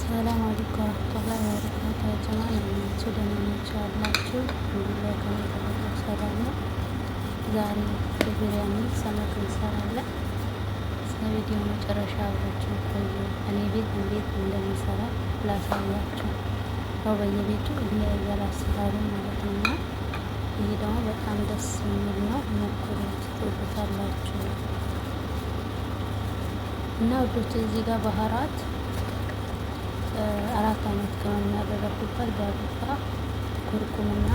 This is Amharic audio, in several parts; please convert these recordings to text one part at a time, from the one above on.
ሰላም አለይኩም ወራህመቱላሂ ወበረካቱህ። ጀማዓ ናችሁ ደህና ናችሁ ያላችሁ እንግዲህ ከኔ ተበረከ ሰላም ነው። ዛሬ በቢሪያኒ ሰመክ እንሰራለን። እስከ ቪዲዮ መጨረሻ አብራችሁ ቆዩ። እኔ ቤት እንዴት እንደሚሰራ ላሳያችሁ። ያው በየቤቱ ይለያያል አሰራሩ ማለት ነው። እና ይሄ ደግሞ በጣም ደስ የሚል ነው። ሞክሩት፣ ትወዱታላችሁ። እና ወዶች እዚህ ጋር ባህራት 4 አይነት ቅመም ያደረኩበት ዳርጋ ኩርኩምና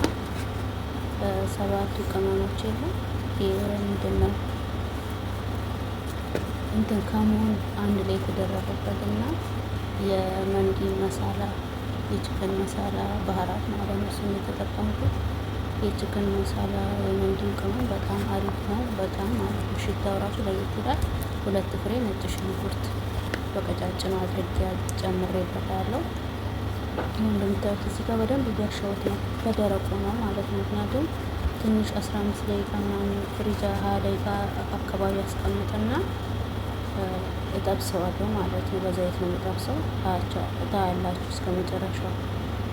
7ቱ ቅመሞች የለም። ይሄ ምንድነው እንትን ከሙን አንድ ላይ የተደረገበትና የመንዲ መሳላ የችክን መሳላ ባህራት ማለት ነው። እሱን የተጠቀምኩት የችክን መሳላ የመንዲ ቅመም በጣም አሪፍ ነው። በጣም ማለት ነው። ሽታው ራሱ ለየት ይላል። 2 ፍሬ ነጭ ሽንኩርት በቀጫጭኑ አድርጌ ጨምሬበታለሁ። እንደምታዩት እዚህ ጋር በደንብ እያሸሁት ነው፣ በደረቁ ነው ማለት ነው። ምክንያቱም ትንሽ 15 ደቂቃ ምናምን ፍሪጅ 20 ደቂቃ አካባቢ አስቀምጥና እጠብሰዋለሁ ማለት ነው። በዘይት ነው የምጠብሰው። ታያላችሁ እስከ መጨረሻው፣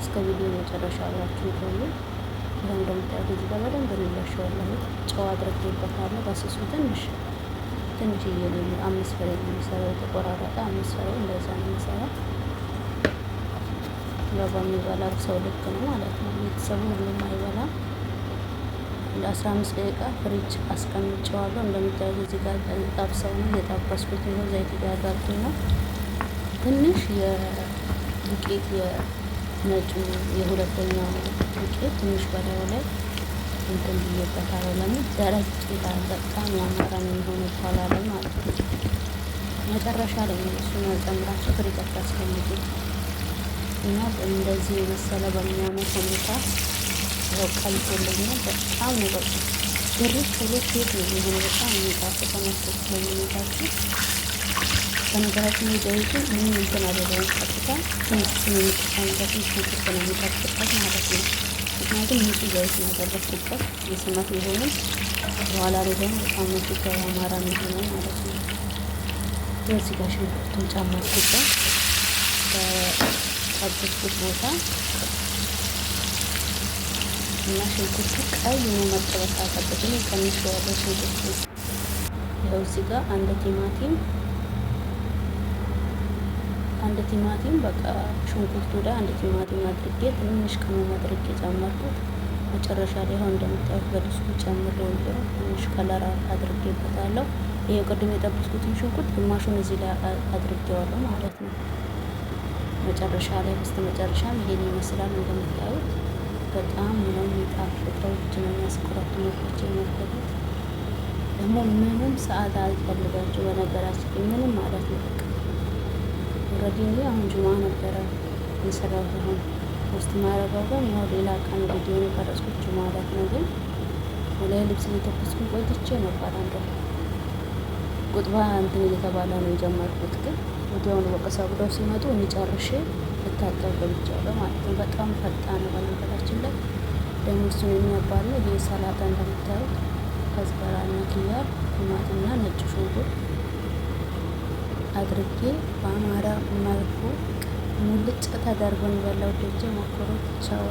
እስከ ቪዲዮ መጨረሻ አብራችሁ ቆዩ። ይሄ እንደምታዩት እዚህ ጋር በደንብ ነው እያሸዋለሁ። ጨው አድርጌበታለሁ በስሱ ትንሽዬ ነው። 5 ፍሬ ነው የሚሰራው፣ የተቆራረጠ 5 ፍሬ እንደዛ ነው የሚሰራው። ያው በሚበላው ሰው ልክ ነው ማለት ነው። ቤተሰቡ ሁሉም አይበላም። ለ15 ደቂቃ ፍሪጅ አስቀምጨዋለሁ። እንደምታዩት እዚህ ጋር ጠብሰው ነው የጠበስኩት። ነው ዘይት እያጋልኩኝ ነው። ትንሽ የዱቄት የነጩ የሁለተኛው ዱቄት ትንሽ በላዩ ላይ እንትን ብዬበታለሁ። ለምን ደረቅ ይላል፣ በጣም ያማረ የሚሆን ይባላል ማለት ነው። መጨረሻ ላይ ነው እሱን ያልጨምራቸው ፍሪጅ አስቀምጡ እና እንደዚህ የመሰለ በሚያምር ሁኔታ ያው ቀልጦልኛል። በጣም ነው በቃ ድርቅ ብሎ ኬክ ነው የሆነ በጣም የሚጣፍጥ ተመስሎ ስለሚመጣችሁ። በነገራችን ዘይቱ ምንም እንትን አደረገው ቀጥታ ትንሽ የሚጠቀምበትን ሽንኩርት ነው የሚጠብቅበት ማለት ነው። ምክንያቱም ንጹህ ዘይት ነው ያደረኩበት። የስመት ቢሆንም በኋላ ላይ ደግሞ በጣም ሽታ ያማረ የሚሆነው ማለት ነው። በዚህ ጋር ሽንኩርቱን ጨመርኩበት በጠበስኩት ቦታ እና ሽንኩርቱ ቀይ ነው መጠበስ አለበት። እኔ ቀንሼዋለሁ ሽንኩርቱ። ይኸው እዚህ ጋር አንድ ቲማቲም በቃ ሽንኩርቱ ላይ አንድ ቲማቲም አድርጌ ትንሽ ቅመም አድርጌ ጨመርኩት። መጨረሻ ላይ አሁን እንደምታዩት በድስቱ ጨምሬው ትንሽ ከለር አድርጌበታለሁ። ይሄ ቅድም የጠበስኩትን ሽንኩርት ግማሹን እዚህ ላይ አድርጌዋለሁ ማለት ነው። መጨረሻ ላይ በስተመጨረሻም ይሄን ይመስላል። እንደምታዩት በጣም ነው የሚጣፍጠው። እጅ ነው የሚያስቆረጥሙት። የሞከሩት ደግሞ ምንም ሰዓት አልፈልጋችሁ በነገራችን ምንም ማለት ነው። ኦልሬዲ አሁን ጁማ ነበረ የሰራሁት። አሁን ውስጥ ማረጋው ግን ያው ሌላ ቀን ቪዲዮ ነው የቀረጽኩት ጁማ ማለት ነው። ግን ወላይ ልብስ እየተኮስኩ ቆይቼ ነበር። አንዱ ቁጥባ እንትን እየተባለ ነው የጀመርኩት። ግን ወዲያውኑ በቃ ሰብረው ሲመጡ እንጨርሼ ልታጠብ ገብቻለሁ ማለት ነው። በጣም ፈጣን ነው። በነገራችን ላይ ደግሞ እሱን የሚያባል ይሄ ሰላጣ እንደምታዩት ከዝበራና ኪያር ቲማቲምና ነጭ ሽንኩርት አድርጌ በአማራ መልኩ ሙልጭ ተደርጎ የበላው ደጀ ሞክሩት። ቻው።